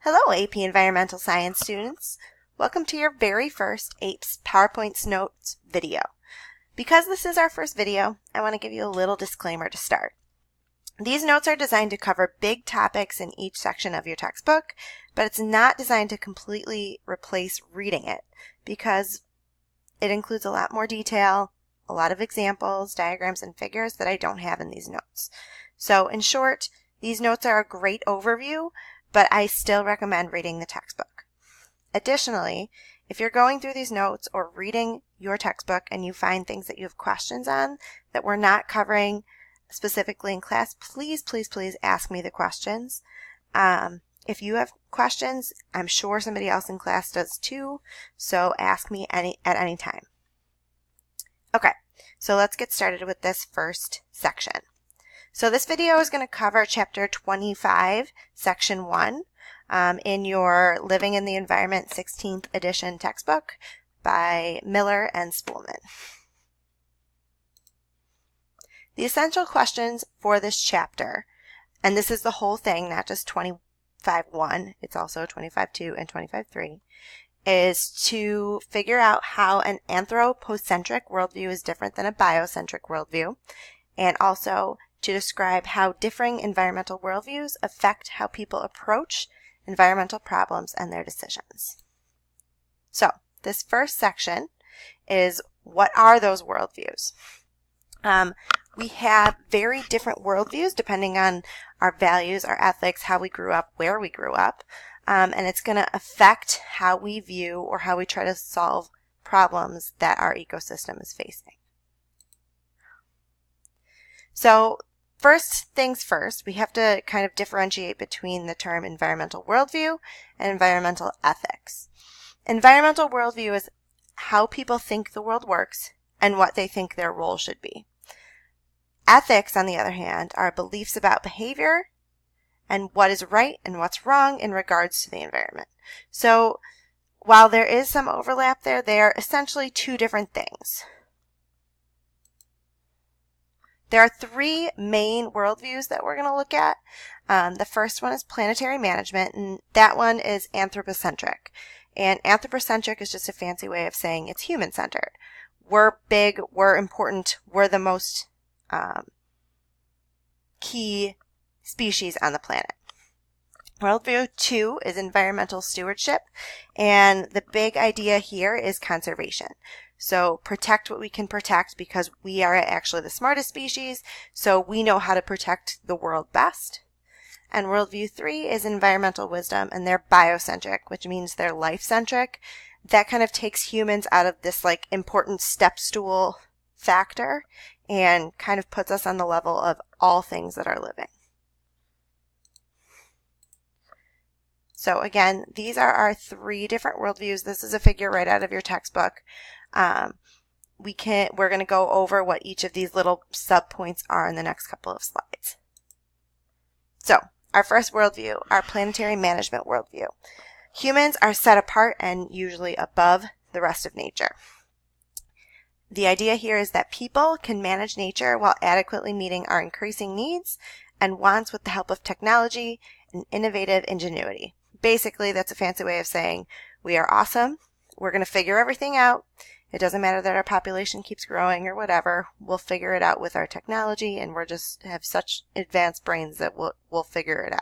Hello, AP Environmental Science students. Welcome to your very first APES PowerPoint Notes video. Because this is our first video, I want to give you a little disclaimer to start. These notes are designed to cover big topics in each section of your textbook, but it's not designed to completely replace reading it because it includes a lot more detail, a lot of examples, diagrams, and figures that I don't have in these notes. So in short, these notes are a great overview, but I still recommend reading the textbook. Additionally, if you're going through these notes or reading your textbook and you find things that you have questions on that we're not covering specifically in class, please ask me the questions. If you have questions, I'm sure somebody else in class does too, so ask me at any time. Okay, so let's get started with this first section. So this video is going to cover Chapter 25, Section 1 in your Living in the Environment 16th edition textbook by Miller and Spoolman. The essential questions for this chapter, and this is the whole thing, not just 25.1, it's also 25.2 and 25.3, is to figure out how an anthropocentric worldview is different than a biocentric worldview, and also to describe how differing environmental worldviews affect how people approach environmental problems and their decisions. So, this first section is, what are those worldviews? We have very different worldviews depending on our values, our ethics, how we grew up, where we grew up, and it's going to affect how we view or how we try to solve problems that our ecosystem is facing. So, first things first, we have to kind of differentiate between the term environmental worldview and environmental ethics. Environmental worldview is how people think the world works and what they think their role should be. Ethics, on the other hand, are beliefs about behavior and what is right and what's wrong in regards to the environment. So, while there is some overlap there, they are essentially two different things. There are three main worldviews that we're going to look at. The first one is planetary management, and that one is anthropocentric. And anthropocentric is just a fancy way of saying it's human-centered. We're big, we're important, we're the most key species on the planet. Worldview 2 is environmental stewardship, and the big idea here is conservation. So protect what we can protect because we are actually the smartest species, so we know how to protect the world best. And Worldview 3 is environmental wisdom, and they're biocentric, which means they're life-centric. That kind of takes humans out of this like important step stool factor and kind of puts us on the level of all things that are living. So again, these are our three different worldviews. This is a figure right out of your textbook. We're going to go over what each of these little sub-points are in the next couple of slides. So, our first worldview, our planetary management worldview. Humans are set apart and usually above the rest of nature. The idea here is that people can manage nature while adequately meeting our increasing needs and wants with the help of technology and innovative ingenuity. Basically, that's a fancy way of saying we are awesome, we're going to figure everything out. It doesn't matter that our population keeps growing or whatever. We'll figure it out with our technology, and we're just have such advanced brains that we'll figure it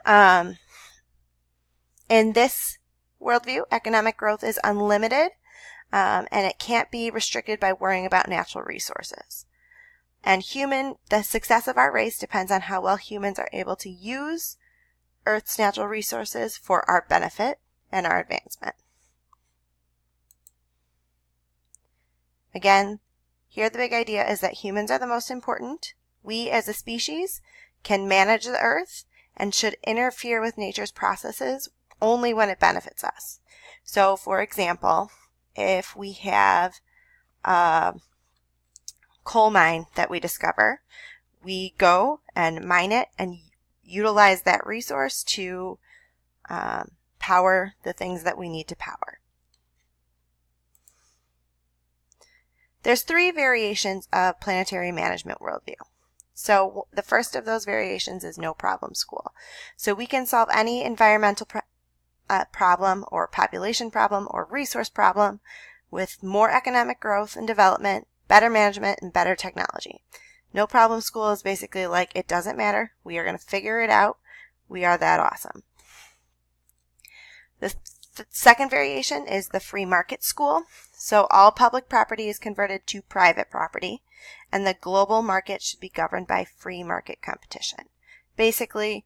out. In this worldview, economic growth is unlimited, and it can't be restricted by worrying about natural resources. And the success of our race depends on how well humans are able to use Earth's natural resources for our benefit and our advancement. Again, here the big idea is that humans are the most important. We as a species can manage the Earth and should interfere with nature's processes only when it benefits us. So, for example, if we have a coal mine that we discover, we go and mine it and utilize that resource to power the things that we need to power. There's three variations of planetary management worldview. So the first of those variations is no problem school. So we can solve any environmental problem or population problem or resource problem with more economic growth and development, better management, and better technology. No problem school is basically like, it doesn't matter. We are going to figure it out. We are that awesome. The second variation is the free market school. So all public property is converted to private property, and the global market should be governed by free market competition. Basically,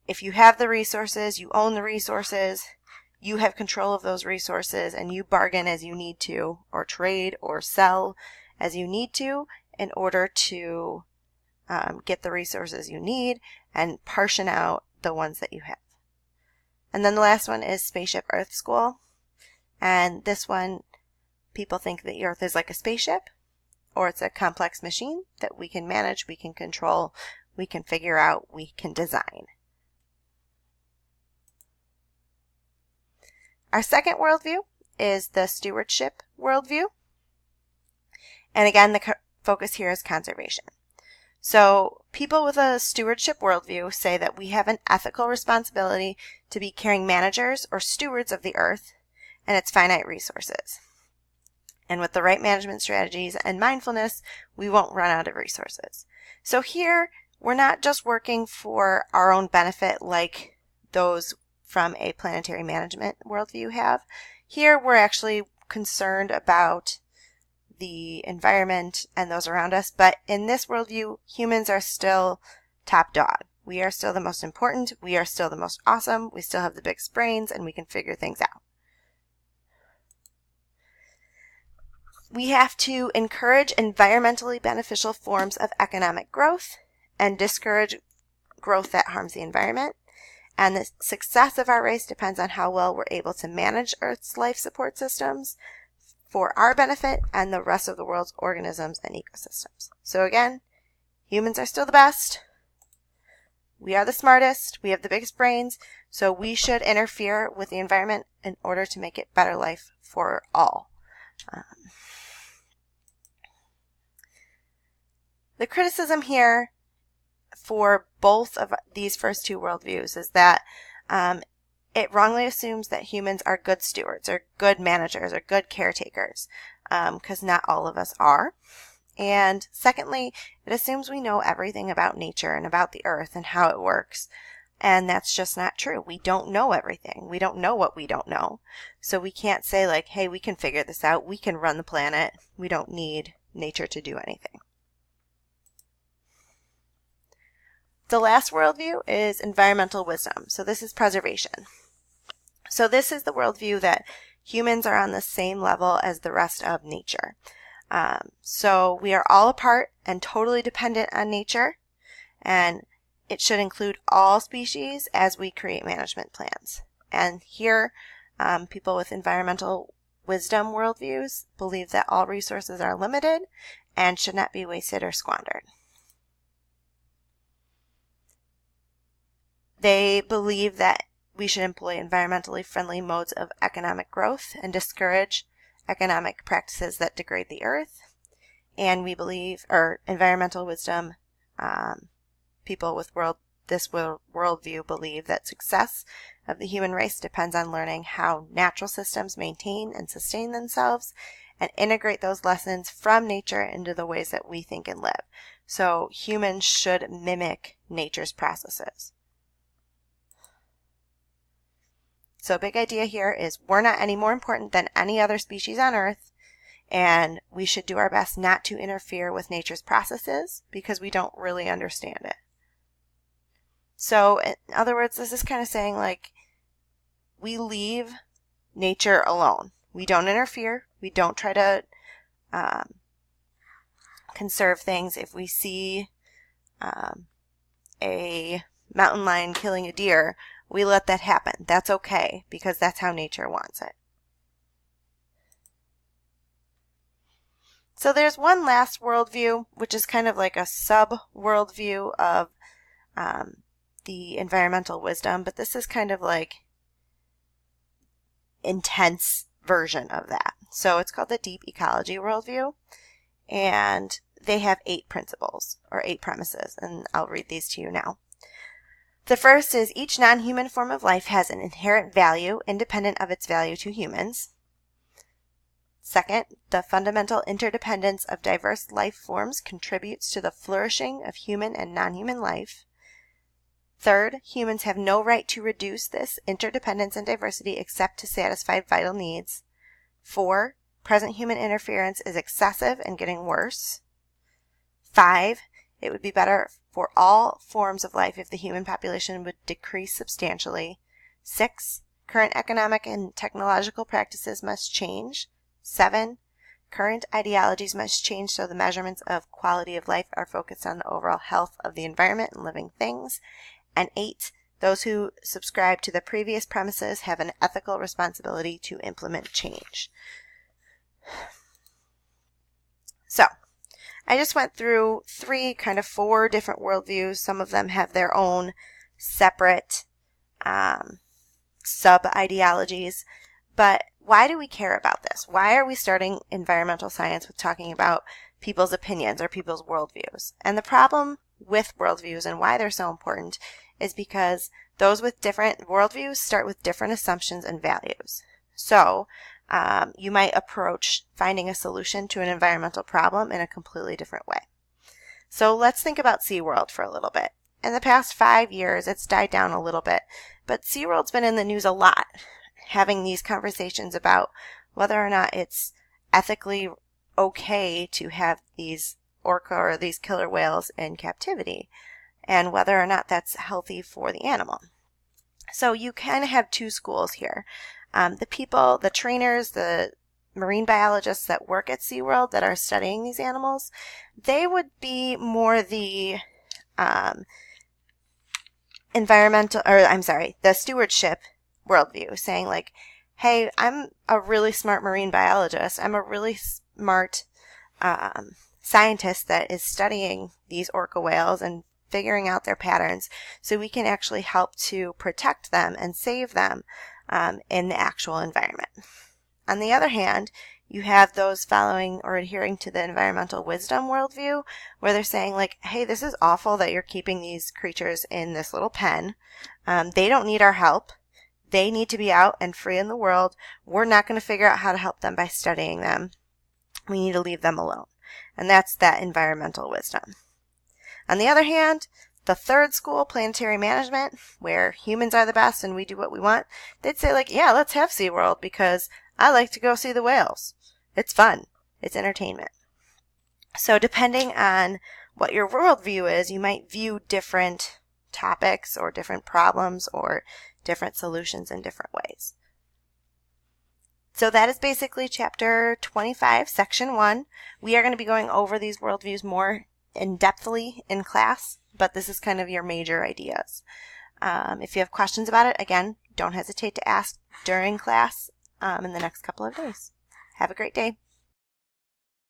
if you have the resources, you own the resources, you have control of those resources, and you bargain as you need to, or trade or sell as you need to in order to get the resources you need and portion out the ones that you have. And then the last one is Spaceship Earth School. And this one, people think that the Earth is like a spaceship, or it's a complex machine that we can manage, we can control, we can figure out, we can design. Our second worldview is the Stewardship worldview. And again, the focus here is conservation. So people with a stewardship worldview say that we have an ethical responsibility to be caring managers or stewards of the earth and its finite resources. And with the right management strategies and mindfulness, we won't run out of resources. So here, we're not just working for our own benefit like those from a planetary management worldview have. Here, we're actually concerned about the environment and those around us, but in this worldview, humans are still top dog. We are still the most important, we are still the most awesome, we still have the biggest brains, and we can figure things out. We have to encourage environmentally beneficial forms of economic growth and discourage growth that harms the environment. And the success of our race depends on how well we're able to manage Earth's life support systems for our benefit and the rest of the world's organisms and ecosystems. So again, humans are still the best. We are the smartest. We have the biggest brains. So we should interfere with the environment in order to make it better life for all. The criticism here for both of these first two worldviews is that it wrongly assumes that humans are good stewards or good managers or good caretakers, because not all of us are. And secondly, it assumes we know everything about nature and about the earth and how it works. And that's just not true. We don't know everything. We don't know what we don't know. So we can't say like, hey, we can figure this out. We can run the planet. We don't need nature to do anything. The last worldview is environmental wisdom. So this is preservation. So this is the worldview that humans are on the same level as the rest of nature. So we are all a part and totally dependent on nature, and it should include all species as we create management plans. And here, people with environmental wisdom worldviews believe that all resources are limited and should not be wasted or squandered. They believe that we should employ environmentally friendly modes of economic growth and discourage economic practices that degrade the earth. And we believe, or environmental wisdom, people with this worldview believe that success of the human race depends on learning how natural systems maintain and sustain themselves and integrate those lessons from nature into the ways that we think and live. So humans should mimic nature's processes. So a big idea here is we're not any more important than any other species on Earth, and we should do our best not to interfere with nature's processes because we don't really understand it. So in other words, this is kind of saying like we leave nature alone. We don't interfere. We don't try to conserve things. If we see a mountain lion killing a deer, we let that happen. That's okay because that's how nature wants it. So there's one last worldview, which is kind of like a sub-worldview of the environmental wisdom, but this is kind of like intense version of that. So it's called the deep ecology worldview. And they have 8 principles or 8 premises, and I'll read these to you now. The first is each non-human form of life has an inherent value independent of its value to humans. Second, the fundamental interdependence of diverse life forms contributes to the flourishing of human and non-human life. Third, humans have no right to reduce this interdependence and diversity except to satisfy vital needs. 4, present human interference is excessive and getting worse. 5, it would be better for all forms of life if the human population would decrease substantially. 6, current economic and technological practices must change. 7, current ideologies must change so the measurements of quality of life are focused on the overall health of the environment and living things. And 8, those who subscribe to the previous premises have an ethical responsibility to implement change. So, I just went through 4 different worldviews. Some of them have their own separate sub-ideologies. But why do we care about this? Why are we starting environmental science with talking about people's opinions or people's worldviews? And the problem with worldviews and why they're so important is because those with different worldviews start with different assumptions and values. So you might approach finding a solution to an environmental problem in a completely different way. So let's think about SeaWorld for a little bit. In the past 5 years, it's died down a little bit, but SeaWorld's been in the news a lot, having these conversations about whether or not it's ethically okay to have these orca or these killer whales in captivity, and whether or not that's healthy for the animal. So you kind of have 2 schools here. The trainers, the marine biologists that work at SeaWorld that are studying these animals, they would be more the the stewardship worldview, saying like, hey, I'm a really smart marine biologist. I'm a really smart scientist that is studying these orca whales and figuring out their patterns so we can actually help to protect them and save them in the actual environment. On the other hand, you have those following or adhering to the environmental wisdom worldview where they're saying like, hey, this is awful that you're keeping these creatures in this little pen. They don't need our help. They need to be out and free in the world. We're not going to figure out how to help them by studying them. We need to leave them alone. And that's that environmental wisdom. On the other hand, the third school, planetary management, where humans are the best and we do what we want, they'd say like, yeah, let's have SeaWorld because I like to go see the whales. It's fun. It's entertainment. So depending on what your worldview is, you might view different topics or different problems or different solutions in different ways. So that is basically chapter 25, section 1. We are going to be going over these worldviews more in-depthly in class, but this is kind of your major ideas. If you have questions about it, again, don't hesitate to ask during class in the next couple of days. Have a great day.